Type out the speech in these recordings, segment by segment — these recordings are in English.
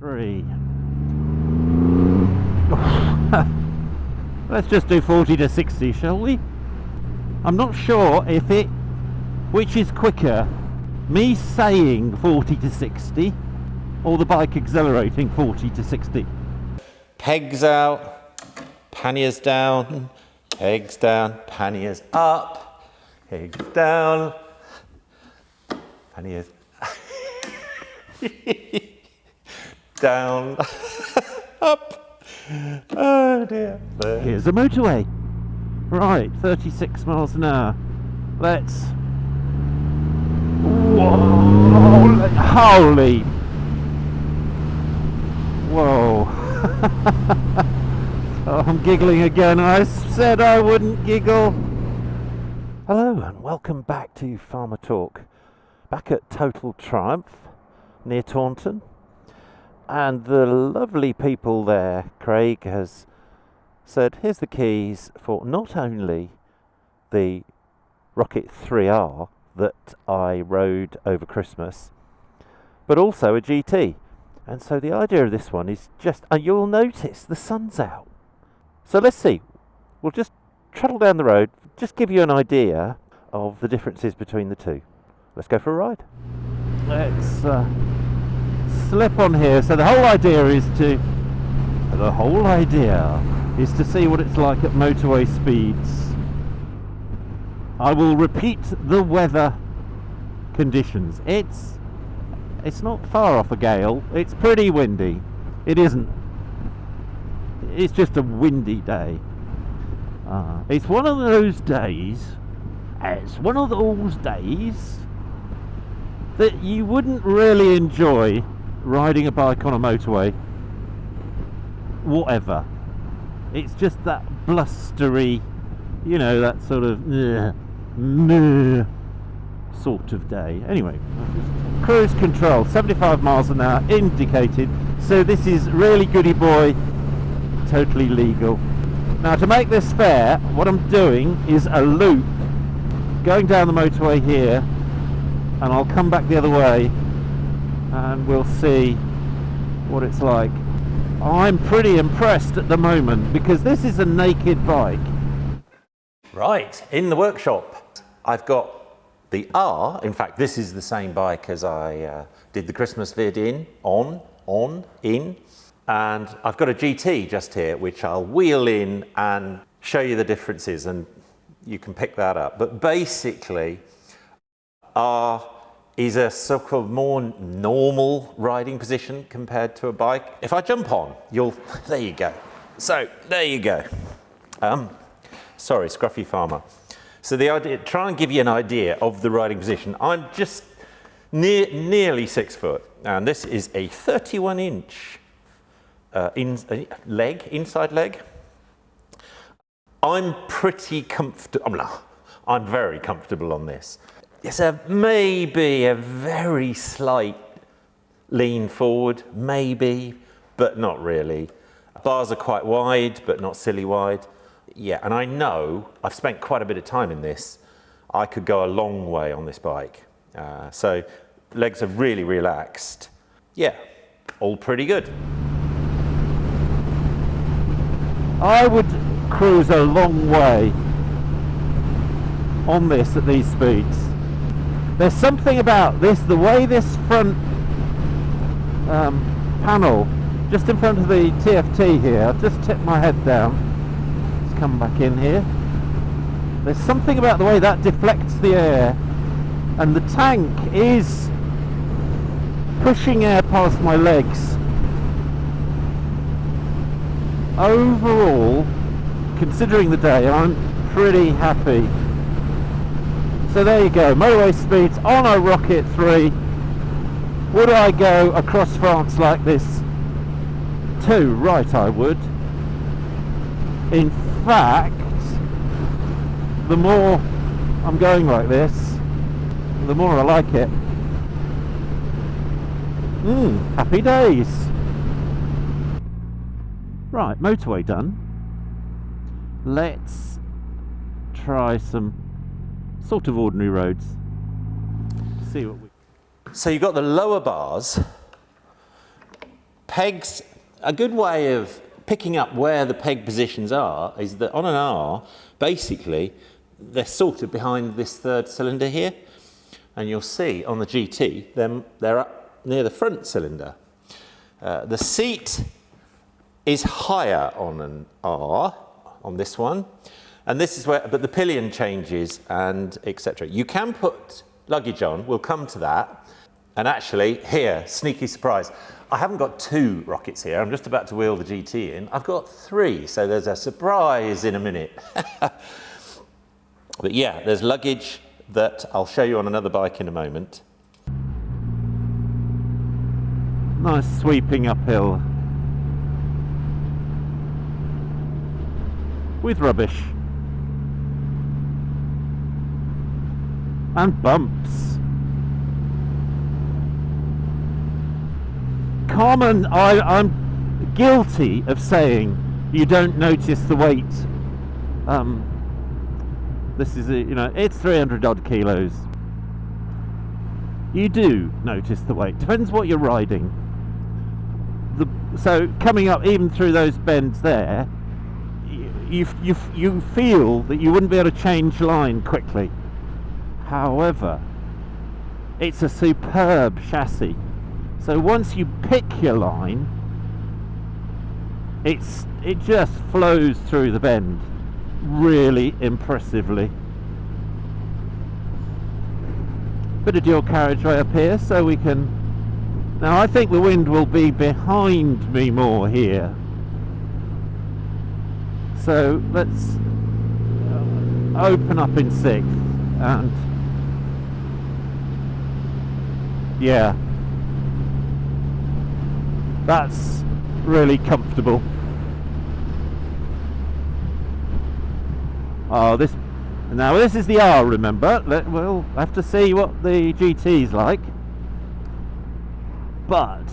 3. Let's just do 40 to 60, shall we? I'm not sure which is quicker, me saying 40 to 60 or the bike accelerating 40 to 60. Pegs out, panniers down, pegs down, panniers up, pegs down, panniers down, up. Oh dear. Here's the motorway. Right, 36 miles an hour. Let's... Whoa! Holy... Whoa. Oh, I'm giggling again. I said I wouldn't giggle. Hello and welcome back to Farmer Talk. Back at Total Triumph near Taunton. And the lovely people there, Craig, has said, here's the keys for not only the Rocket 3R that I rode over Christmas, but also a GT. And so the idea of this one is just, and you'll notice the sun's out. So let's see. We'll just trundle down the road, just give you an idea of the differences between the two. Let's go for a ride. Let's slip on here. So the whole idea is to see what it's like at motorway speeds. I will repeat the weather conditions. It's not far off a gale. It's pretty windy. It isn't. It's just a windy day. It's one of those days. It's one of those days that you wouldn't really enjoy riding a bike on a motorway. Whatever. It's just that blustery, you know, that sort of sort of day. Anyway, cruise control, 75 miles an hour indicated. So this is really goody boy, totally legal. Now to make this fair, what I'm doing is a loop, going down the motorway here, and I'll come back the other way, and we'll see what it's like. I'm pretty impressed at the moment because this is a naked bike. Right, in the workshop, I've got the R. In fact, this is the same bike as I did the Christmas vid in, and I've got a GT just here, which I'll wheel in and show you the differences, and you can pick that up. But basically, R is a sort of more normal riding position compared to a bike. If I jump on, there you go. So, there you go. Sorry, Scruffy Farmer. So the idea, try and give you an idea of the riding position. I'm just nearly 6 foot, and this is a 31-inch inside leg. I'm pretty comfortable. I'm very comfortable on this. It's maybe a very slight lean forward, maybe, but not really. Bars are quite wide, but not silly wide. Yeah, and I know, I've spent quite a bit of time in this. I could go a long way on this bike. So legs are really relaxed. Yeah, all pretty good. I would cruise a long way on this at these speeds. There's something about this, the way this front panel, just in front of the TFT here, I'll just tip my head down. Let's come back in here. There's something about the way that deflects the air, and the tank is pushing air past my legs. Overall, considering the day, I'm pretty happy. So there you go, motorway speeds on a Rocket 3. Would I go across France like this too? Right, I would. In fact, the more I'm going like this, the more I like it. Happy days. Right, motorway done. Let's try some sort of ordinary roads. See what we... So you've got the lower bars Pegs, a good way of picking up where the peg positions are is that on an R, basically, they're sorted behind this third cylinder here. And you'll see on the GT, they're up near the front cylinder. The seat is higher on an R, on this one. And this is where, but the pillion changes and etc. You can put luggage on, we'll come to that. And actually, here, sneaky surprise, I haven't got 2 rockets here. I'm just about to wheel the GT in. I've got 3, so there's a surprise in a minute. But yeah, there's luggage that I'll show you on another bike in a moment. Nice sweeping uphill. With rubbish. And bumps. I'm guilty of saying you don't notice the weight. This is, it's 300 odd kilos. You do notice the weight. Depends what you're riding. So coming up even through those bends there, you feel that you wouldn't be able to change line quickly. However, it's a superb chassis. So once you pick your line, it just flows through the bend really impressively. Bit of dual carriageway up here, so we can. Now I think the wind will be behind me more here. So let's open up in 6th, and yeah. That's really comfortable. Oh, this is the R, remember. We'll have to see what the GT's like. But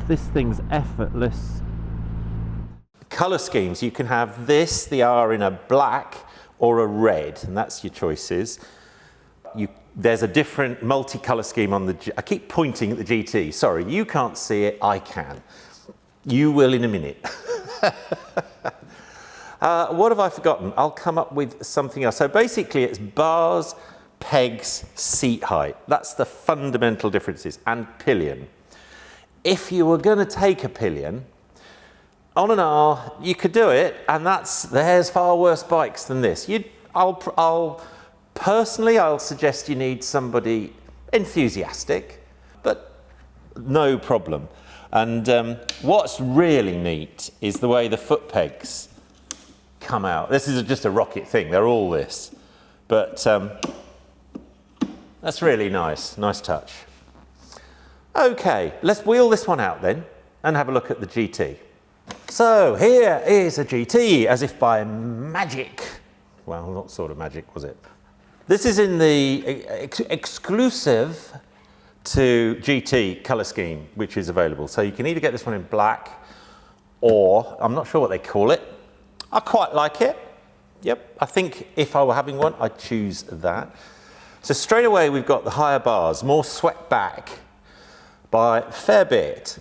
this thing's effortless. Colour schemes, you can have this, the R, in a black or a red, and that's your choices. There's a different multicolour scheme on the I keep pointing at the GT. Sorry, you can't see it, I can. You will in a minute. What have I forgotten? I'll come up with something else. So basically it's bars, pegs, seat height. That's the fundamental differences, and pillion. If you were going to take a pillion, on an R, you could do it, and there's far worse bikes than this. Personally, I'll suggest you need somebody enthusiastic, but no problem. And what's really neat is the way the foot pegs come out. This is just a rocket thing, they're all this. But that's really nice touch. Okay, let's wheel this one out then and have a look at the GT. So here is a GT, as if by magic. Well, not sort of magic, was it? This is in the exclusive to GT colour scheme, which is available. So you can either get this one in black, or I'm not sure what they call it. I quite like it. Yep, I think if I were having one, I'd choose that. So straight away, we've got the higher bars, more swept back by a fair bit.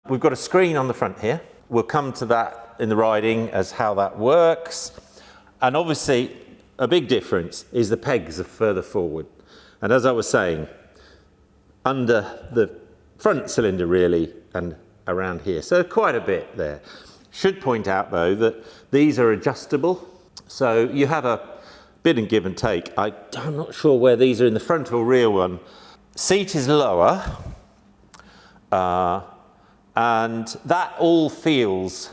We've got a screen on the front here. We'll come to that in the riding as how that works. And obviously, a big difference is the pegs are further forward. And as I was saying, under the front cylinder really, and around here. So quite a bit there. Should point out though that these are adjustable. So you have a bit and give and take. I'm not sure where these are in the front or rear one. Seat is lower. And that all feels,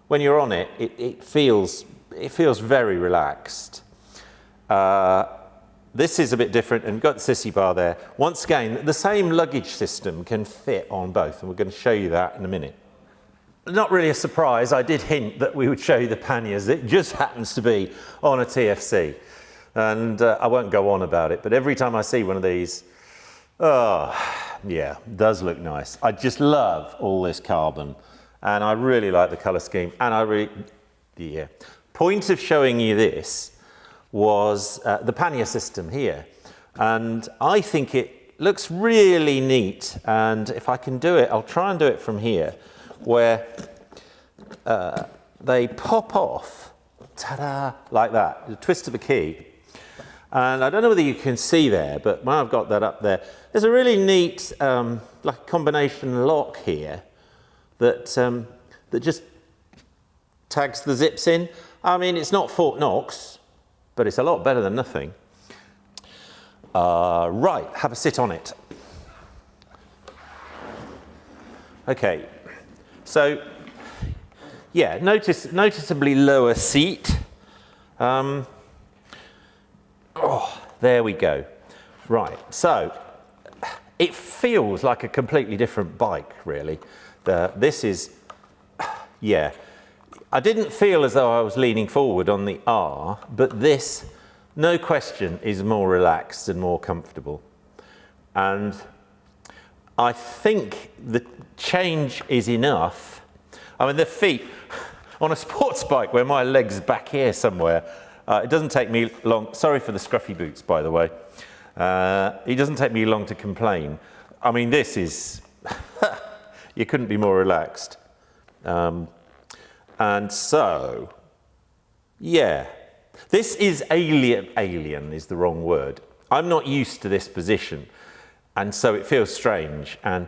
when you're on it, it feels very relaxed. This is a bit different, and we've got the sissy bar there. Once again, the same luggage system can fit on both, and we're going to show you that in a minute. Not really a surprise, I did hint that we would show you the panniers. It just happens to be on a TFC. And I won't go on about it, but every time I see one of these, oh, yeah, does look nice. I just love all this carbon, and I really like the colour scheme, and yeah. Point of showing you this was the pannier system here, and I think it looks really neat, and if I can do it, I'll try and do it from here, where they pop off, ta-da, like that, the twist of a key. And I don't know whether you can see there, but when I've got that up there, there's a really neat like a combination lock here that that just tags the zips in. I mean, it's not Fort Knox, but it's a lot better than nothing. Right, have a sit on it. Okay, so yeah, noticeably lower seat. Oh, there we go. Right, so it feels like a completely different bike, really. This is, yeah. I didn't feel as though I was leaning forward on the R, but this, no question, is more relaxed and more comfortable. And I think the change is enough. I mean, the feet, on a sports bike where my leg's back here somewhere, it doesn't take me long. Sorry for the scruffy boots, by the way. It doesn't take me long to complain. I mean, this is, you couldn't be more relaxed. And so, yeah, this is alien is the wrong word. I'm not used to this position, and so it feels strange. And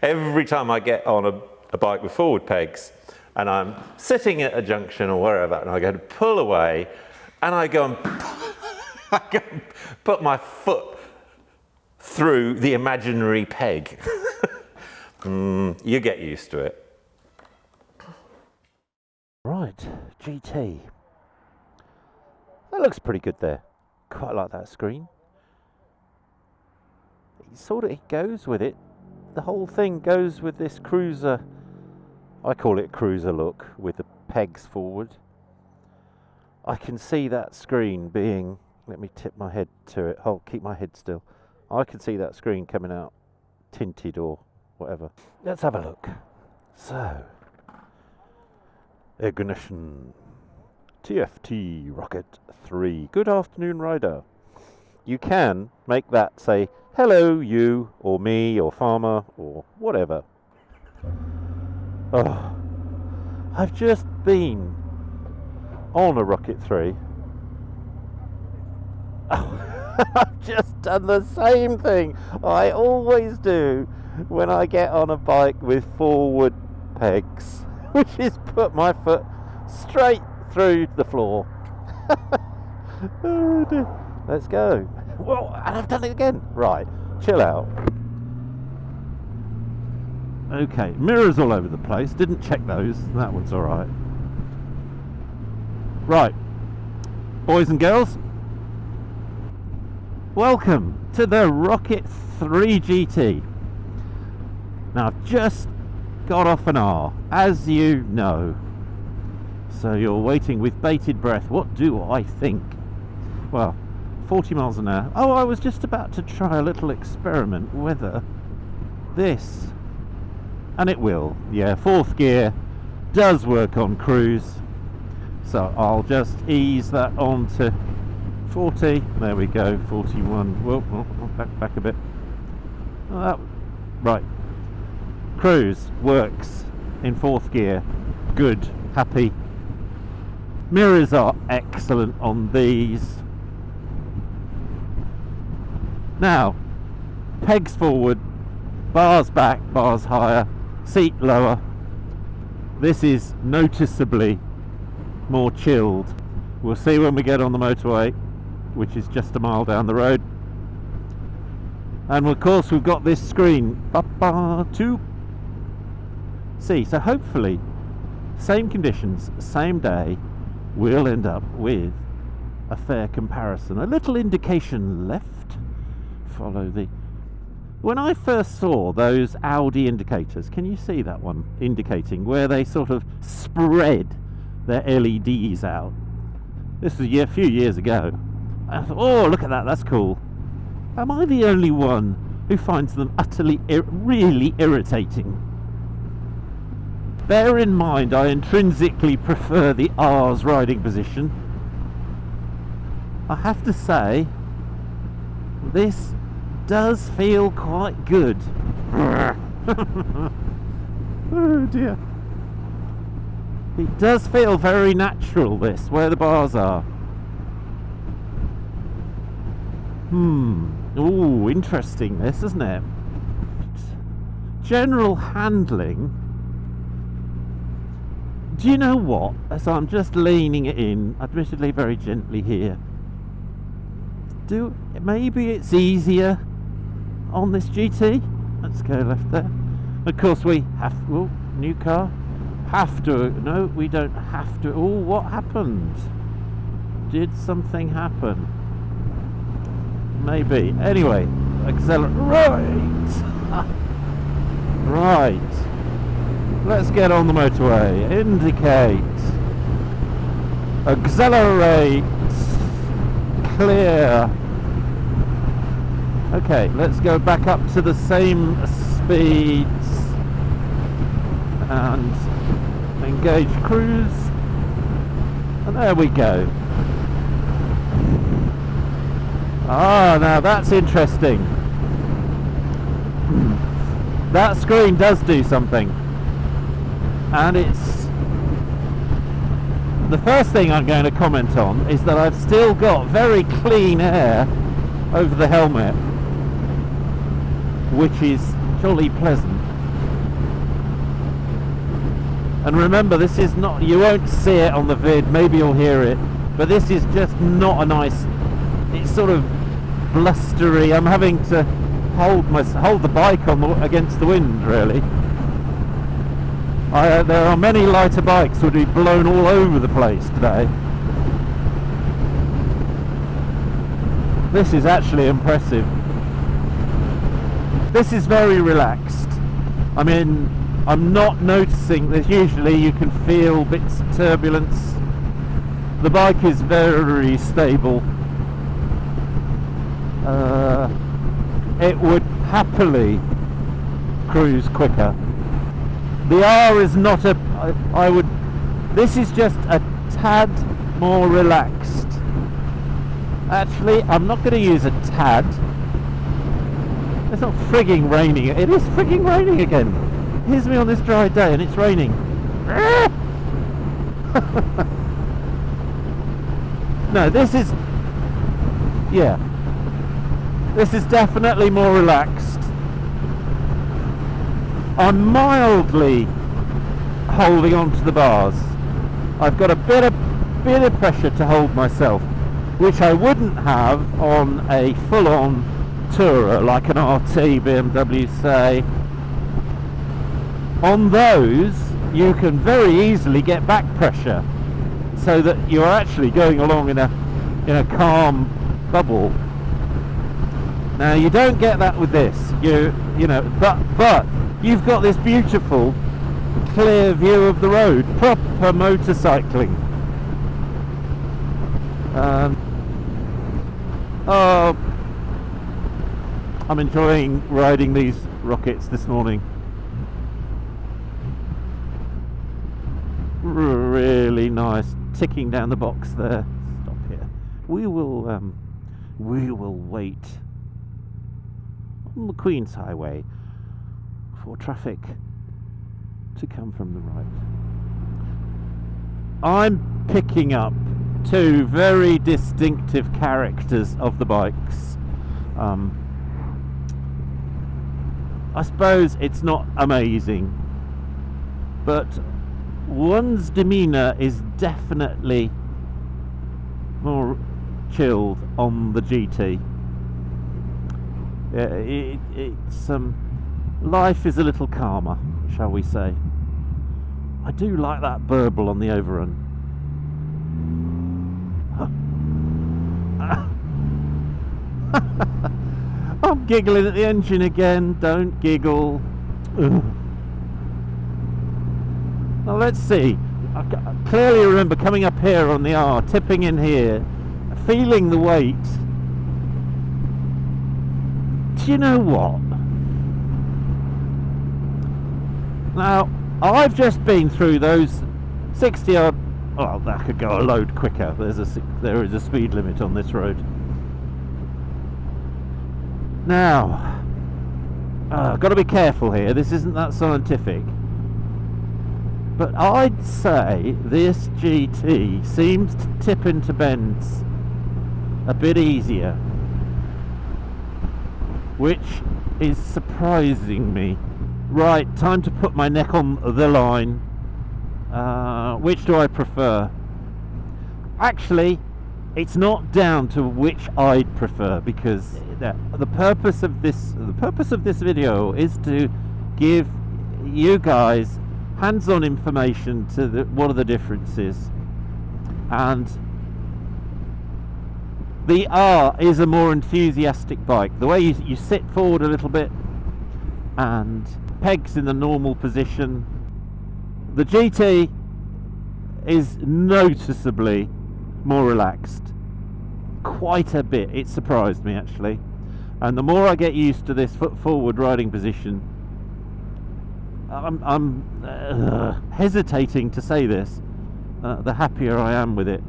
every time I get on a bike with forward pegs, and I'm sitting at a junction or wherever, and I go to pull away, and I go and put my foot through the imaginary peg. You get used to it. Right, GT. That looks pretty good there. Quite like that screen. It goes with it. The whole thing goes with this cruiser. I call it cruiser look with the pegs forward. I can see that screen being, let me tip my head to it. I'll keep my head still. I can see that screen coming out tinted or whatever. Let's have a look. So, ignition. TFT Rocket 3. Good afternoon, rider. You can make that say, hello, you, or me, or farmer, or whatever. Oh, I've just been on a Rocket 3. I've just done the same thing I always do when I get on a bike with forward pegs, which is put my foot straight through the floor. Oh dear. Let's go. Well, and I've done it again. Right, chill out. Okay, mirrors all over the place. Didn't check those. That one's all right. Right, boys and girls, welcome to the Rocket 3 GT. Now, I've just got off an R, as you know. So you're waiting with bated breath. What do I think? Well, 40 miles an hour. Oh, I was just about to try a little experiment whether this, and it will, yeah, fourth gear does work on cruise. So I'll just ease that on to 40. There we go, 41. Whoa, back a bit. Right. Cruise works in fourth gear. Good, happy. Mirrors are excellent on these. Now, pegs forward, bars back, bars higher, seat lower. This is noticeably more chilled. We'll see when we get on the motorway, which is just a mile down the road. And of course we've got this screen to see. So hopefully, same conditions, same day, we'll end up with a fair comparison. A little indication left. Follow the... When I first saw those Audi indicators, can you see that one indicating where they sort of spread their LEDs out? This was a few years ago. I thought, oh, look at that, that's cool. Am I the only one who finds them utterly, really irritating? Bear in mind, I intrinsically prefer the R's riding position. I have to say, this does feel quite good. Oh dear. It does feel very natural, this, where the bars are. Ooh, interesting this, isn't it? General handling. Do you know what? As I'm just leaning it in, admittedly very gently here. Maybe it's easier on this GT. Let's go left there. Of course we have, oh, new car. Have to, no, we don't have to. Oh, what happened? Did something happen? Maybe. Anyway, accelerate. Right. Let's get on the motorway. Indicate. Accelerate. Clear. Okay, let's go back up to the same speeds and engage cruise. And there we go. Ah, now that's interesting. That screen does do something. And it's... The first thing I'm going to comment on is that I've still got very clean air over the helmet, which is jolly pleasant. And remember, this is not, you won't see it on the vid, maybe you'll hear it, but this is just not a nice, it's sort of blustery. I'm having to hold the bike against the wind, really. There are many lighter bikes would be blown all over the place today. This is actually impressive. This is very relaxed. I mean, I'm not noticing that usually you can feel bits of turbulence. The bike is very stable. It would happily cruise quicker. The R is not this is just a tad more relaxed. Actually, I'm not going to use a tad. It's not frigging raining. It is frigging raining again. Here's me on this dry day and it's raining. No, this is... Yeah. This is definitely more relaxed. I'm mildly holding on to the bars. I've got a bit of pressure to hold myself, which I wouldn't have on a full-on tourer like an RT BMW, say. On those, you can very easily get back pressure, so that you're actually going along in a calm bubble. Now you don't get that with this, you know, but you've got this beautiful clear view of the road, proper motorcycling. Oh, I'm enjoying riding these rockets this morning. Really nice, ticking down the box there. Stop here. We will wait on the Queen's Highway for traffic to come from the right. I'm picking up two very distinctive characters of the bikes. I suppose it's not amazing, but one's demeanour is definitely more chilled on the GT. It's life is a little calmer, shall we say. I do like that burble on the overrun. I'm giggling at the engine again. Don't giggle. Ugh. Now let's see. I clearly remember coming up here on the R, tipping in here, feeling the weight. Do you know what? Now, I've just been through those 60 odd... Well, that could go a load quicker. There is a speed limit on this road. Now, I've got to be careful here. This isn't that scientific. But I'd say this GT seems to tip into bends a bit easier, which is surprising me. Right, time to put my neck on the line. Which do I prefer? Actually, it's not down to which I'd prefer, because the purpose of this video is to give you guys hands-on information to what are the differences. And the R is a more enthusiastic bike. The way you sit forward a little bit and pegs in the normal position. The GT is noticeably more relaxed, quite a bit. It surprised me actually, and the more I get used to this foot forward riding position, I'm hesitating to say this, the happier I am with it.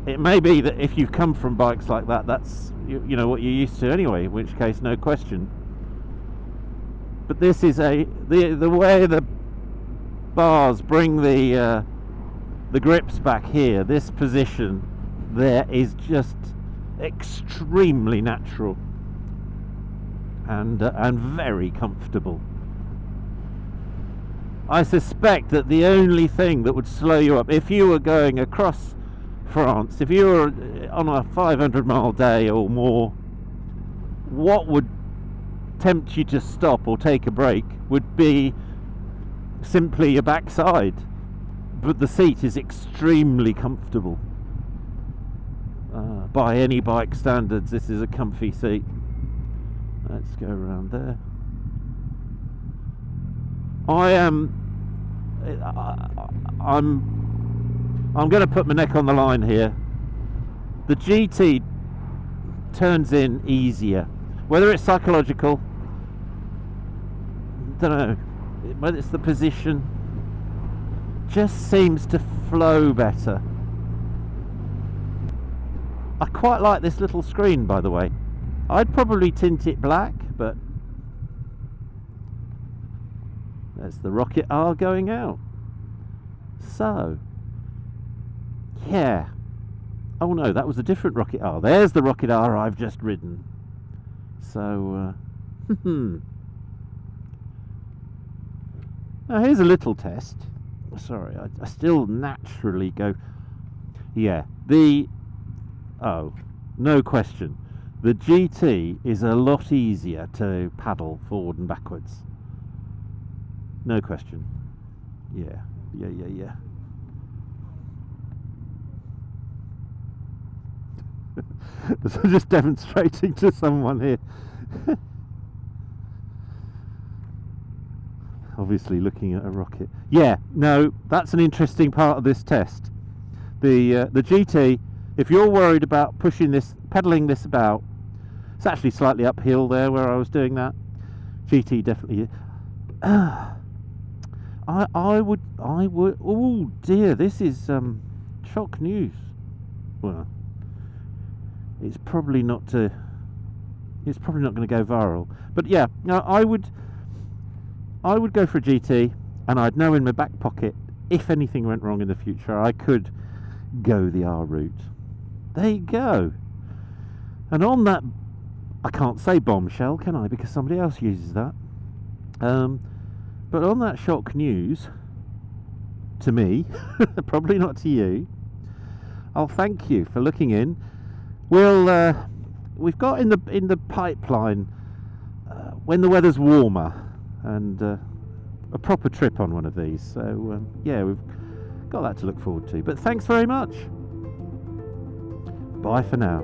It may be that if you've come from bikes like that, that's you know what you're used to anyway, in which case no question. But this is the way the bars bring the grips back here, this position there is just extremely natural and very comfortable. I suspect that the only thing that would slow you up, if you were going across France, if you were on a 500-mile day or more, what would tempt you to stop or take a break would be simply your backside. But the seat is extremely comfortable. By any bike standards, this is a comfy seat. Let's go around there. I'm going to put my neck on the line here. The GT turns in easier. Whether it's psychological, don't know. Whether it's the position, just seems to flow better. I quite like this little screen, by the way. I'd probably tint it black, but there's the Rocket R going out. So, yeah. Oh no, that was a different Rocket R. There's the Rocket R I've just ridden. So, now here's a little test. Sorry, I still naturally go. Yeah, oh, no question. The GT is a lot easier to paddle forward and backwards. No question. Yeah. So I'm just demonstrating to someone here. Obviously looking at a rocket. Yeah, no, that's an interesting part of this test. The GT, if you're worried about pushing this, pedaling this about, it's actually slightly uphill there where I was doing that. GT definitely. I would. Oh dear, this is shock news. Well, it's probably not going to go viral. But yeah, no, I would go for a GT, and I'd know in my back pocket, if anything went wrong in the future, I could go the R route. There you go. And on that, I can't say bombshell, can I? Because somebody else uses that. But on that shock news, to me, probably not to you, I'll thank you for looking in. We've got in the pipeline when the weather's warmer, and a proper trip on one of these. So yeah, we've got that to look forward to. But thanks very much. Bye for now.